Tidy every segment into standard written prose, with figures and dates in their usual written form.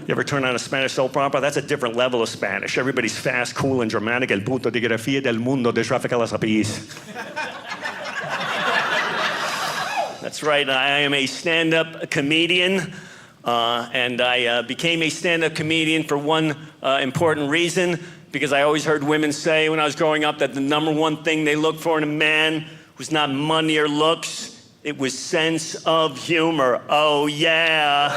You ever turn on a Spanish soap opera? That's a different level of Spanish. Everybody's fast, cool, and dramatic. El punto de grafía del mundo de tráfico a las apis. That's right, I am a stand-up comedian, and I became a stand-up comedian for one important reason, because I always heard women say when I was growing up that the number one thing they looked for in a man was not money or looks, it was sense of humor. Oh yeah.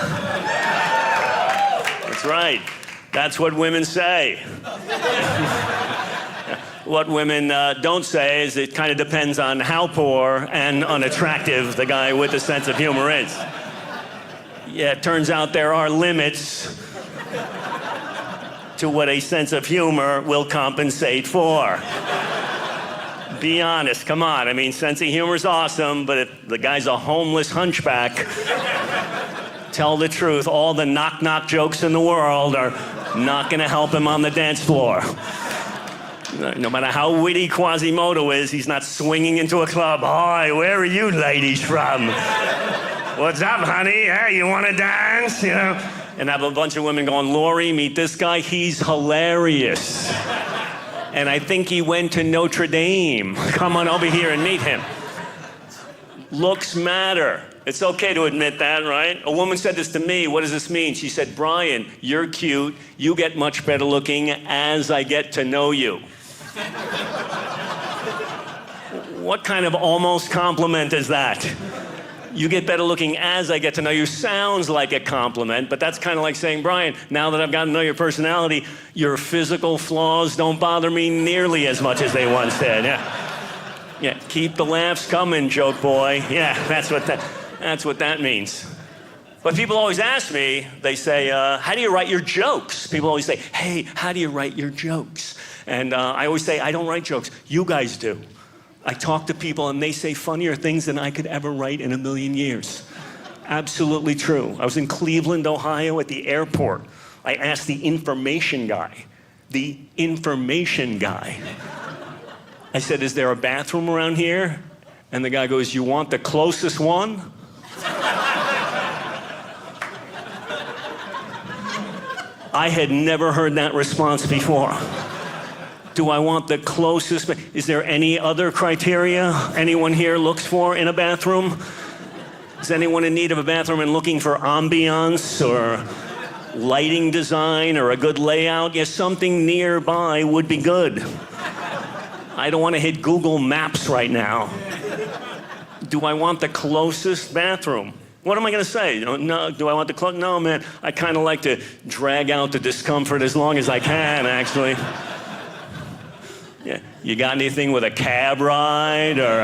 That's right, that's what women say. What women don't say is it kind of depends on how poor and unattractive the guy with a sense of humor is. Yeah, it turns out there are limits to what a sense of humor will compensate for. Be honest, come on. I mean, sense of humor is awesome, but if the guy's a homeless hunchback, tell the truth, all the knock-knock jokes in the world are not gonna help him on the dance floor. No matter how witty Quasimodo is, he's not swinging into a club. Hi, where are you ladies from? What's up, honey? Hey, you want to dance? You know? And have a bunch of women going, Lori, meet this guy. He's hilarious. And I think he went to Notre Dame. Come on over here and meet him. Looks matter. It's okay to admit that, right? A woman said this to me. What does this mean? She said, Brian, you're cute. You get much better looking as I get to know you. What kind of almost compliment is that? You get better looking as I get to know you sounds like a compliment, but that's kind of like saying, Brian, now that I've gotten to know your personality, your physical flaws don't bother me nearly as much as they once did. Yeah, keep the laughs coming, joke boy. Yeah, that's what that means. But people always ask me, they say, how do you write your jokes? People always say, hey, how do you write your jokes? And I always say, I don't write jokes. You guys do. I talk to people and they say funnier things than I could ever write in a million years. Absolutely true. I was in Cleveland, Ohio at the airport. I asked the information guy. I said, is there a bathroom around here? And the guy goes, you want the closest one? I had never heard that response before. Do I want the closest? Is there any other criteria anyone here looks for in a bathroom? Is anyone in need of a bathroom and looking for ambiance or lighting design or a good layout? Yes, something nearby would be good. I don't want to hit Google Maps right now. Do I want the closest bathroom? What am I going to say? No, do I want the closest? No, man, I kind of like to drag out the discomfort as long as I can, actually. Yeah. You got anything with a cab ride or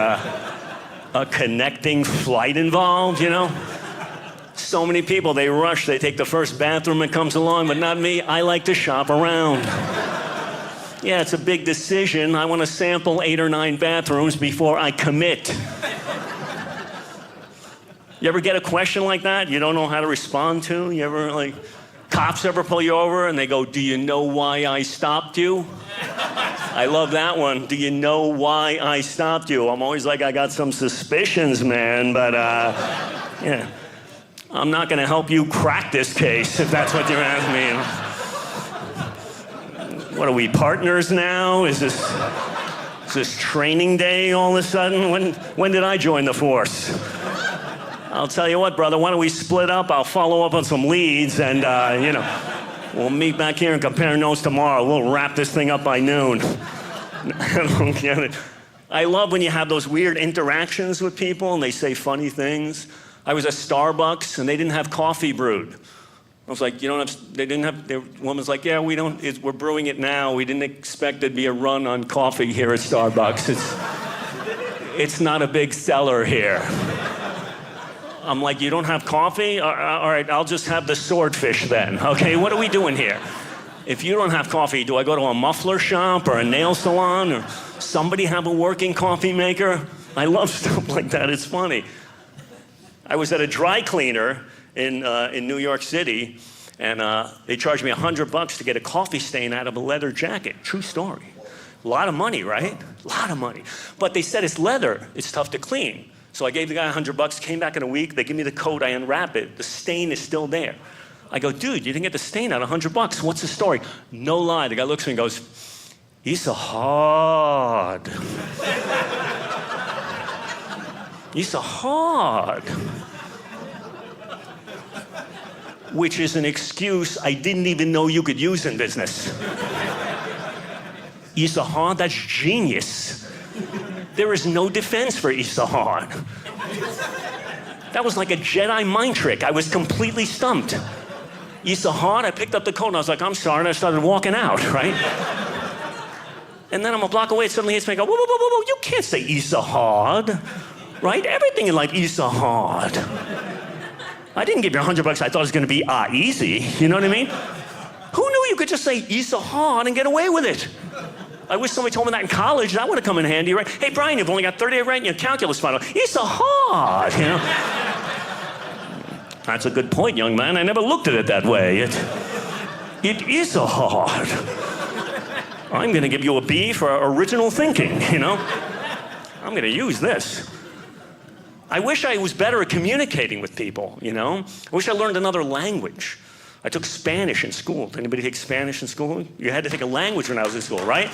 a connecting flight involved, you know? So many people, they rush, they take the first bathroom that comes along, but not me. I like to shop around. Yeah, it's a big decision. I want to sample 8 or 9 bathrooms before I commit. You ever get a question like that you don't know how to respond to? You ever, like, cops ever pull you over and they go, do you know why I stopped you? I love that one. Do you know why I stopped you? I'm always like, I got some suspicions, man, but yeah. I'm not gonna help you crack this case if that's what you're asking me. What are we, partners now? Is this training day all of a sudden? When did I join the force? I'll tell you what, brother, why don't we split up? I'll follow up on some leads and, you know, we'll meet back here and compare notes tomorrow. We'll wrap this thing up by noon. I don't get it. I love when you have those weird interactions with people and they say funny things. I was at Starbucks and they didn't have coffee brewed. I was like, you don't have, they didn't have, the woman's like, yeah, we're brewing it now. We didn't expect there'd be a run on coffee here at Starbucks. It's not a big seller here. I'm like, you don't have coffee? All right, I'll just have the swordfish then, okay? What are we doing here? If you don't have coffee, do I go to a muffler shop or a nail salon or somebody have a working coffee maker? I love stuff like that, it's funny. I was at a dry cleaner in New York City and they charged me $100 to get a coffee stain out of a leather jacket. True story. A lot of money, right? A lot of money. But they said it's leather, it's tough to clean. So I gave the guy $100, came back in a week, they give me the coat, I unwrap it, the stain is still there. I go, dude, you didn't get the stain out, $100. What's the story? No lie. The guy looks at me and goes, he's so hard. He's so hard. Which is an excuse I didn't even know you could use in business. Isahar, that's genius. There is no defense for Isahar. That was like a Jedi mind trick. I was completely stumped. Isahar, I picked up the coat and I was like, I'm sorry, and I started walking out, right? And then I'm a block away, it suddenly hits me, I go, whoa, whoa, whoa, whoa, whoa, you can't say Isahar, right? Everything in life Isahar. I didn't give you $100. I thought it was gonna be easy, you know what I mean? Who knew you could just say Isahar and get away with it? I wish somebody told me that in college. That would have come in handy, right? Hey, Brian, you've only got 30 right in your calculus final. Isahar, you know? That's a good point, young man. I never looked at it that way. It is a hard. I'm gonna give you a B for original thinking, you know? I'm gonna use this. I wish I was better at communicating with people, you know? I wish I learned another language. I took Spanish in school. Did anybody take Spanish in school? You had to take a language when I was in school, right?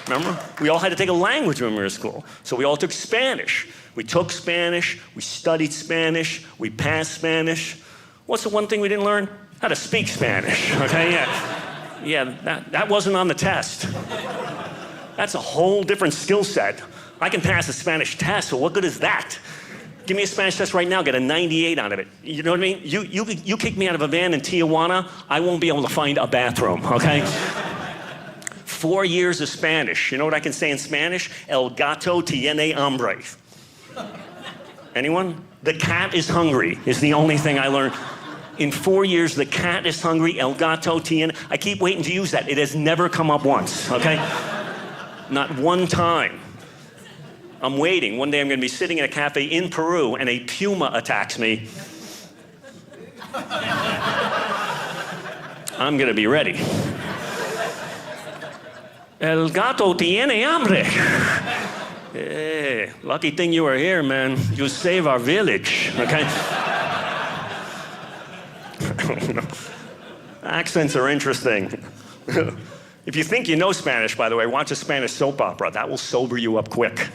Remember? We all had to take a language when we were in school. So we all took Spanish. We took Spanish, we studied Spanish, we passed Spanish. What's the one thing we didn't learn? How to speak Spanish, okay? Yeah, that wasn't on the test. That's a whole different skill set. I can pass a Spanish test, so what good is that? Give me a Spanish test right now, get a 98 out of it. You know what I mean? You kick me out of a van in Tijuana, I won't be able to find a bathroom, okay? 4 years of Spanish. You know what I can say in Spanish? El gato tiene hambre. Anyone? The cat is hungry is the only thing I learned. In 4 years, the cat is hungry, el gato tiene. I keep waiting to use that. It has never come up once, okay? Not one time. I'm waiting. One day I'm going to be sitting in a cafe in Peru and a puma attacks me. I'm going to be ready. El gato tiene hambre. Hey, lucky thing you were here, man. You save our village, okay? Accents are interesting. If you think you know Spanish, by the way, watch a Spanish soap opera. That will sober you up quick.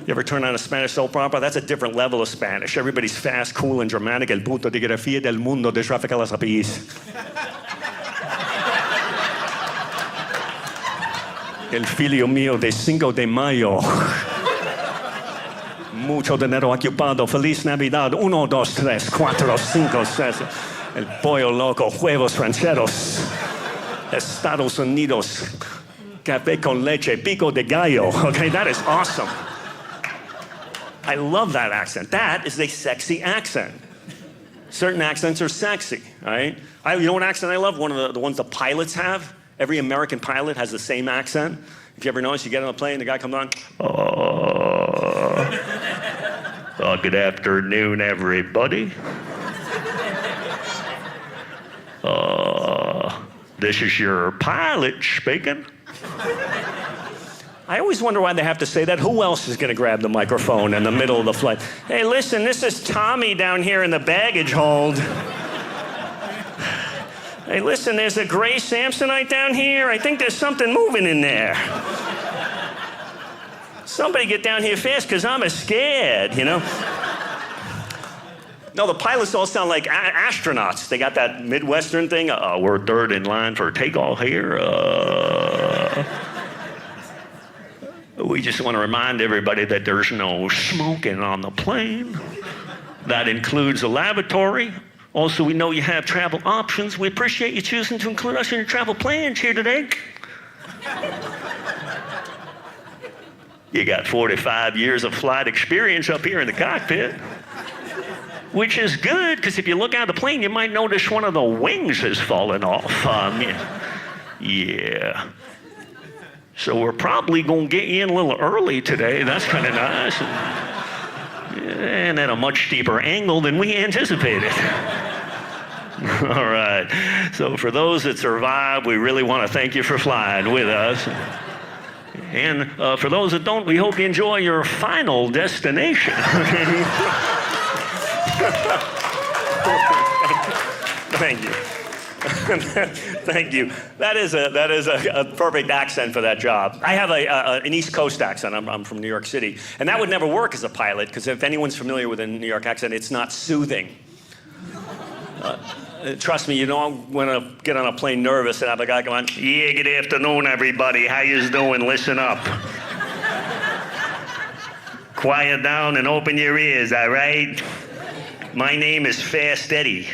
You ever turn on a Spanish soap opera? That's a different level of Spanish. Everybody's fast, cool, and dramatic. El punto de grafía del mundo de tráfico a las país. El filio mío de 5 de mayo. Mucho dinero ocupado. Feliz Navidad. 1, 2, 3, 4, 5, 6. El pollo loco. Huevos rancheros. Estados Unidos. Café con leche. Pico de gallo. Okay, that is awesome. I love that accent. That is a sexy accent. Certain accents are sexy, right? You know what accent I love? One of the ones the pilots have. Every American pilot has the same accent. If you ever notice, you get on a plane, the guy comes on. Good afternoon, everybody. This is your pilot speaking. I always wonder why they have to say that. Who else is going to grab the microphone in the middle of the flight? Hey, listen, this is Tommy down here in the baggage hold. Hey, listen, there's a gray Samsonite down here. I think there's something moving in there. Somebody get down here fast, because I'm scared, you know? No, the pilots all sound like astronauts. They got that Midwestern thing. We're third in line for takeoff here. We just want to remind everybody that there's no smoking on the plane. That includes a lavatory. Also, we know you have travel options. We appreciate you choosing to include us in your travel plans here today. You got 45 years of flight experience up here in the cockpit, which is good, because if you look out of the plane, you might notice one of the wings has fallen off. Yeah. So we're probably going to get you in a little early today. That's kind of nice. And at a much steeper angle than we anticipated. All right. So for those that survived, we really want to thank you for flying with us. And for those that don't, we hope you enjoy your final destination. Thank you. Thank you. That is a perfect accent for that job. I have an East Coast accent. I'm from New York City. And that would never work as a pilot, because if anyone's familiar with a New York accent, it's not soothing. Trust me, you don't want to get on a plane nervous and have a guy come on, yeah, good afternoon, everybody. How yous doing? Listen up. Quiet down and open your ears, all right? My name is Fast Eddie.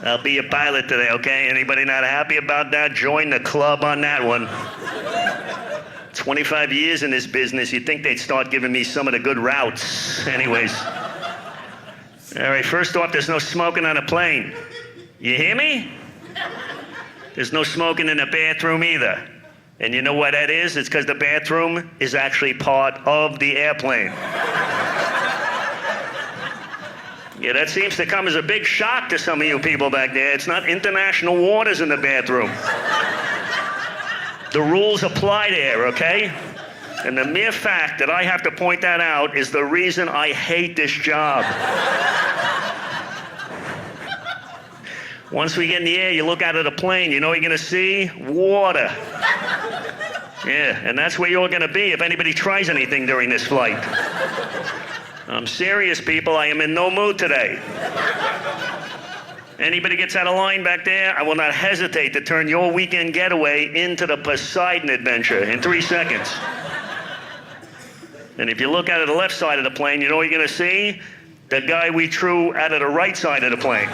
I'll be a pilot today, okay? Anybody not happy about that? Join the club on that one. 25 years in this business, you'd think they'd start giving me some of the good routes. Anyways. All right, first off, there's no smoking on a plane. You hear me? There's no smoking in the bathroom either. And you know why that is? It's because the bathroom is actually part of the airplane. Yeah, that seems to come as a big shock to some of you people back there. It's not international waters in the bathroom. The rules apply there, okay? And the mere fact that I have to point that out is the reason I hate this job. Once we get in the air, you look out of the plane, you know what you're gonna see? Water. Yeah, and that's where you're gonna be if anybody tries anything during this flight. I'm serious, people. I am in no mood today. Anybody gets out of line back there, I will not hesitate to turn your weekend getaway into the Poseidon adventure in 3 seconds. And if you look out of the left side of the plane, you know what you're gonna see? The guy we threw out of the right side of the plane.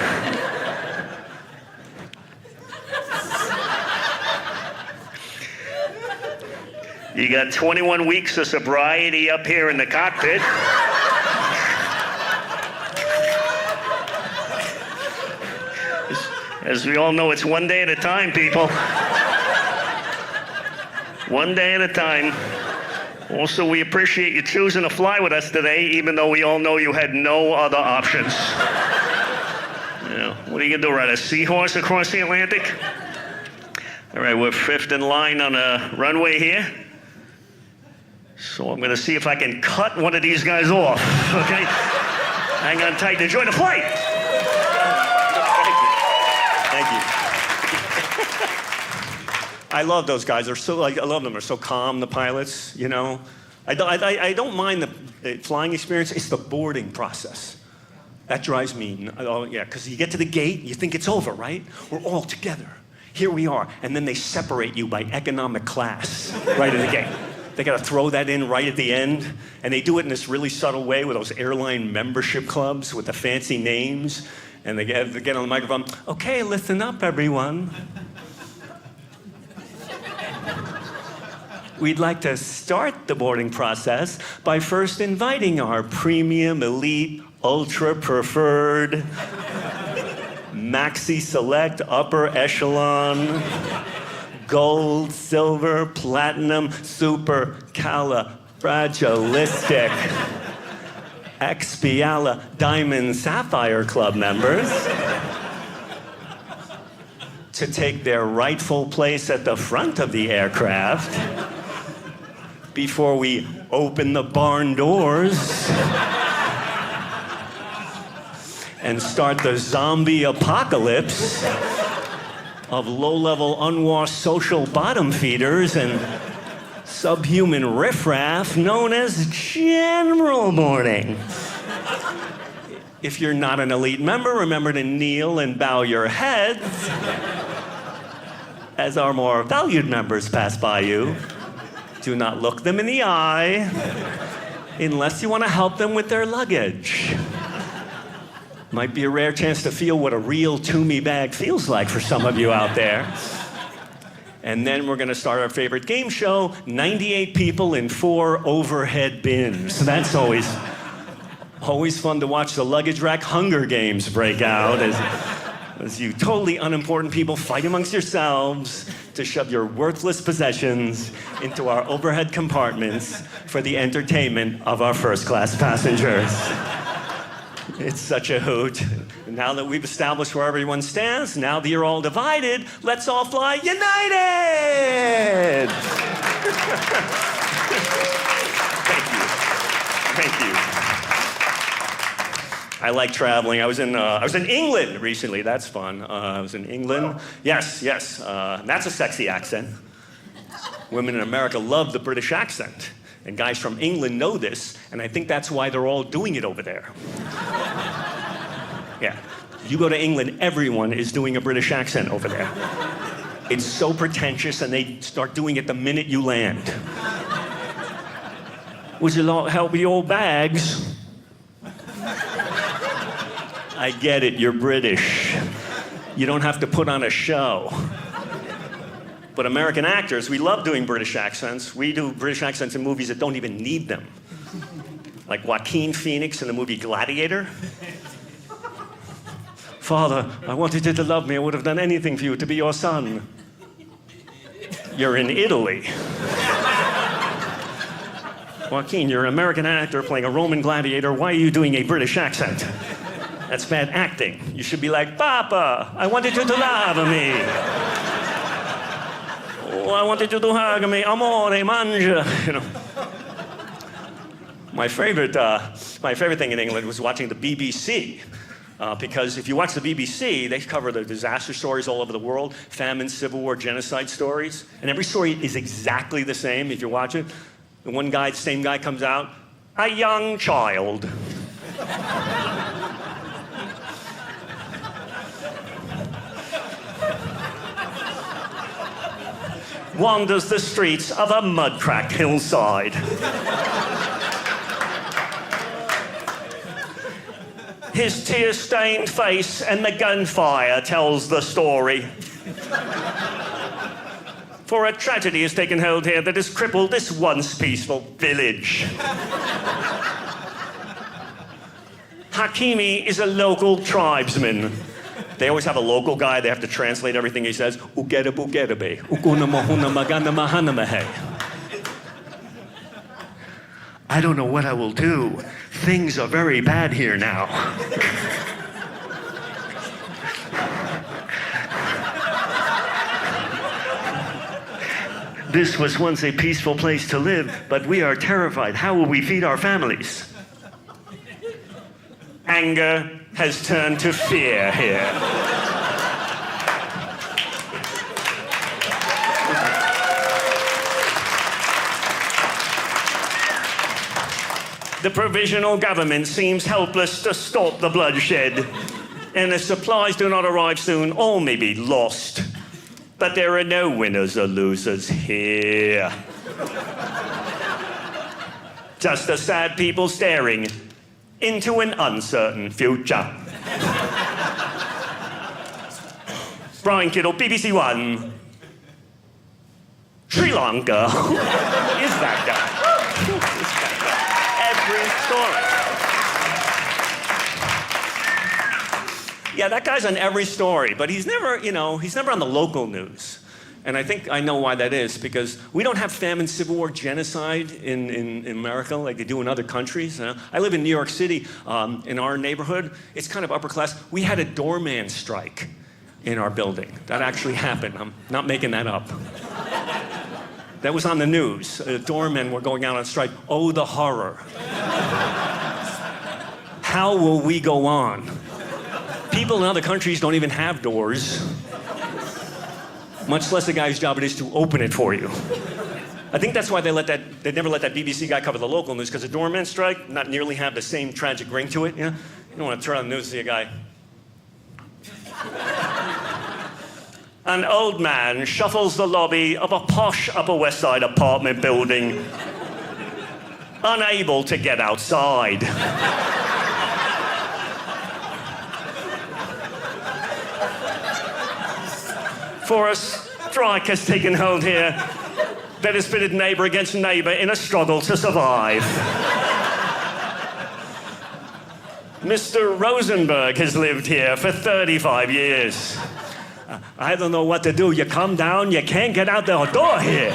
You got 21 weeks of sobriety up here in the cockpit. As we all know, it's one day at a time, people. One day at a time. Also, we appreciate you choosing to fly with us today, even though we all know you had no other options. What are you gonna do, ride a seahorse across the Atlantic? All right, we're fifth in line on a runway here. So I'm gonna see if I can cut one of these guys off, okay? Hang on tight to enjoy the flight. Thank you. I love those guys. They're so, I love them. They're so calm, the pilots, you know. I don't mind the flying experience. It's the boarding process. That drives me, oh yeah, because you get to the gate, you think it's over, right? We're all together. Here we are. And then they separate you by economic class right at the gate. They got to throw that in right at the end. And they do it in this really subtle way with those airline membership clubs with the fancy names. And they get on the microphone, okay, listen up, everyone. We'd like to start the boarding process by first inviting our premium, elite, ultra preferred, maxi select, upper echelon, gold, silver, platinum, super, califragilistic, expiala, diamond, sapphire club members to take their rightful place at the front of the aircraft before we open the barn doors and start the zombie apocalypse of low-level, unwashed social bottom feeders and subhuman riffraff known as general boarding. If you're not an elite member, remember to kneel and bow your heads as our more valued members pass by you. Do not look them in the eye unless you want to help them with their luggage. Might be a rare chance to feel what a real Toomey bag feels like for some of you out there. And then we're going to start our favorite game show, 98 people in 4 overhead bins. That's always fun to watch the luggage rack Hunger Games break out as you totally unimportant people fight amongst yourselves to shove your worthless possessions into our overhead compartments for the entertainment of our first-class passengers. It's such a hoot. Now that we've established where everyone stands, now that you're all divided, let's all fly united! Thank you. Thank you. I like traveling. I was in England recently. That's fun. I was in England. Yes. That's a sexy accent. Women in America love the British accent. And guys from England know this, and I think that's why they're all doing it over there. Yeah. You go to England, everyone is doing a British accent over there. It's so pretentious, and they start doing it the minute you land. Would you like help with your bags? I get it, you're British. You don't have to put on a show. But American actors, we love doing British accents. We do British accents in movies that don't even need them. Like Joaquin Phoenix in the movie Gladiator. Father, I wanted you to love me. I would have done anything for you to be your son. You're in Italy. Joaquin, you're an American actor playing a Roman gladiator. Why are you doing a British accent? That's bad acting. You should be like, Papa, I wanted you to love me. Oh, I wanted you to hug me. Amore, mangia. You know. My favorite thing in England was watching the BBC. Because if you watch the BBC, they cover the disaster stories all over the world, famine, civil war, genocide stories. And every story is exactly the same if you watch it. The one guy, the same guy comes out, a young child. Wanders the streets of a mud-cracked hillside. His tear-stained face and the gunfire tells the story. For a tragedy has taken hold here that has crippled this once peaceful village. Hakimi is a local tribesman. They always have a local guy. They have to translate everything he says. Ugera bugera be. Ukuna mahuna magana mahana mahe. I don't know what I will do. Things are very bad here now. This was once a peaceful place to live, but we are terrified. How will we feed our families? Anger has turned to fear here. The provisional government seems helpless to stop the bloodshed, and if supplies do not arrive soon, all may be lost. But there are no winners or losers here. Just a sad people staring into an uncertain future. Brian Kittle, BBC One. Sri Lanka. Who is that guy? Every story. Yeah, that guy's on every story, but he's never, he's never on the local news. And I think I know why that is, because we don't have famine, civil war, genocide in America like they do in other countries. I live in New York City. In our neighborhood, it's kind of upper class. We had a doorman strike in our building. That actually happened. I'm not making that up. That was on the news. Doormen were going out on strike. Oh, the horror. How will we go on? People in other countries don't even have doors, much less the guy's job it is to open it for you. I think that's why they never let that BBC guy cover the local news, because the doorman strike not nearly have the same tragic ring to it. You don't want to turn on the news and see a guy. An old man shuffles the lobby of a posh Upper West Side apartment building, unable to get outside. For a strike has taken hold here that has pitted neighbor against neighbor in a struggle to survive. Mr. Rosenberg has lived here for 35 years. I don't know what to do. You come down, you can't get out the door here.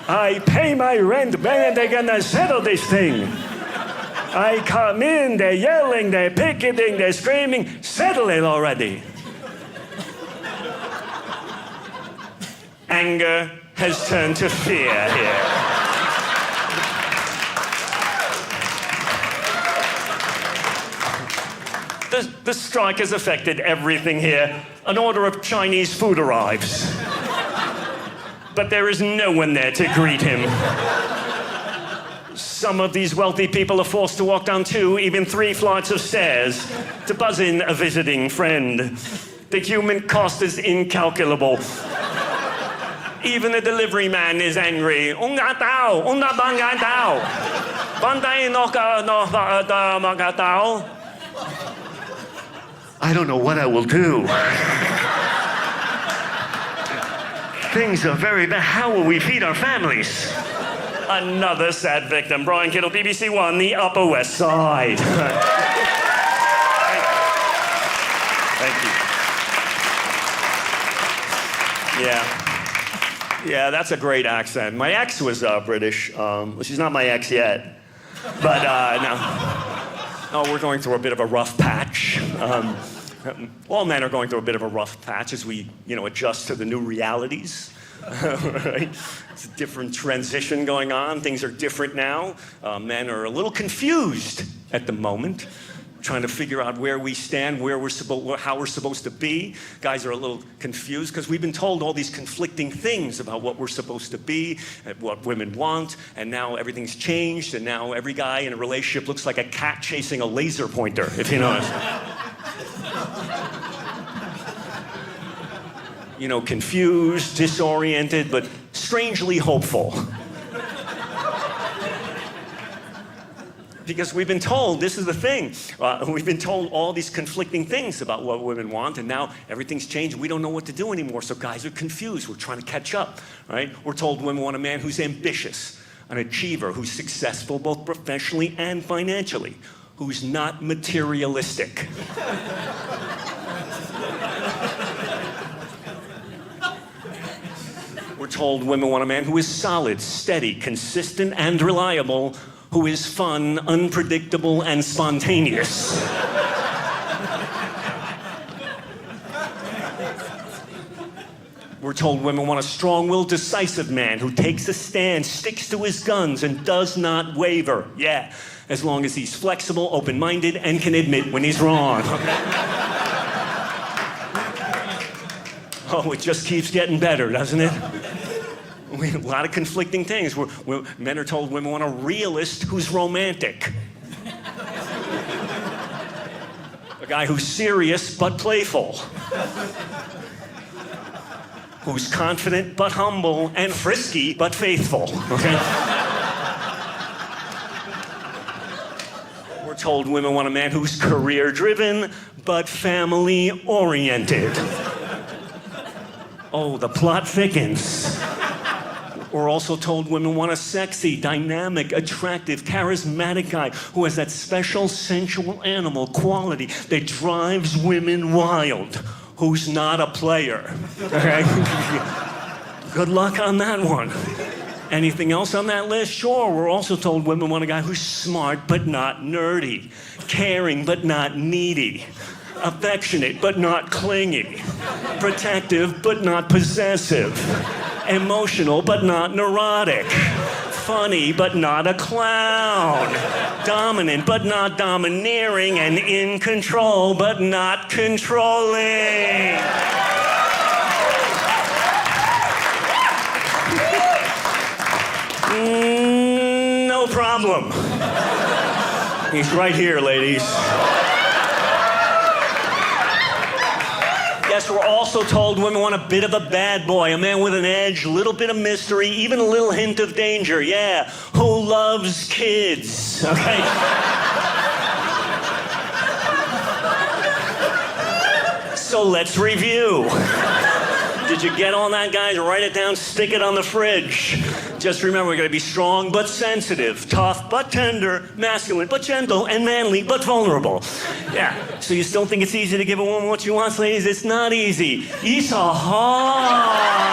I pay my rent, when they're gonna settle this thing. I come in, they're yelling, they're picketing, they're screaming. Settle it already. Anger has turned to fear here. The strike has affected everything here. An order of Chinese food arrives. But there is no one there to greet him. Some of these wealthy people are forced to walk down 2, even 3 flights of stairs to buzz in a visiting friend. The human cost is incalculable. Even the delivery man is angry. I don't know what I will do. Things are very bad. How will we feed our families? Another sad victim. Brian Kittle, BBC One, the Upper West Side. Thank you. Yeah, that's a great accent. My ex was British. She's not my ex yet. But no, we're going through a bit of a rough patch. All men are going through a bit of a rough patch as we, adjust to the new realities. Right? It's a different transition going on. Things are different now. Men are a little confused at the moment, trying to figure out where we stand, how we're supposed to be. Guys are a little confused because we've been told all these conflicting things about what we're supposed to be, and what women want, and now everything's changed, and now every guy in a relationship looks like a cat chasing a laser pointer, if you know what I'm saying. Confused, disoriented, but strangely hopeful. Because we've been told, this is the thing, we've been told all these conflicting things about what women want, and now everything's changed. We don't know what to do anymore, so guys are confused. We're trying to catch up, right? We're told women want a man who's ambitious, an achiever, who's successful both professionally and financially, who's not materialistic. We're told women want a man who is solid, steady, consistent, and reliable, who is fun, unpredictable, and spontaneous. We're told women want a strong-willed, decisive man who takes a stand, sticks to his guns, and does not waver. Yeah, as long as he's flexible, open-minded, and can admit when he's wrong. Oh, it just keeps getting better, doesn't it? A lot of conflicting things. Men are told women want a realist who's romantic. A guy who's serious but playful. Who's confident but humble, and frisky but faithful, okay? We're told women want a man who's career-driven but family-oriented. Oh, the plot thickens. We're also told women want a sexy, dynamic, attractive, charismatic guy who has that special sensual animal quality that drives women wild, who's not a player. Okay? Good luck on that one. Anything else on that list? Sure. We're also told women want a guy who's smart but not nerdy, caring but not needy, affectionate but not clingy, protective but not possessive, emotional but not neurotic, funny but not a clown, dominant but not domineering, and in control but not controlling. No problem. He's right here, ladies. Yes, we're also told women want a bit of a bad boy, a man with an edge, a little bit of mystery, even a little hint of danger. Yeah, who loves kids, okay? So let's review. Did you get on that, guys? Write it down, stick it on the fridge. Just remember, we're going to be strong but sensitive, tough but tender, masculine but gentle, and manly but vulnerable. Yeah, so you still think it's easy to give a woman what she wants, ladies? It's not easy. It's hard.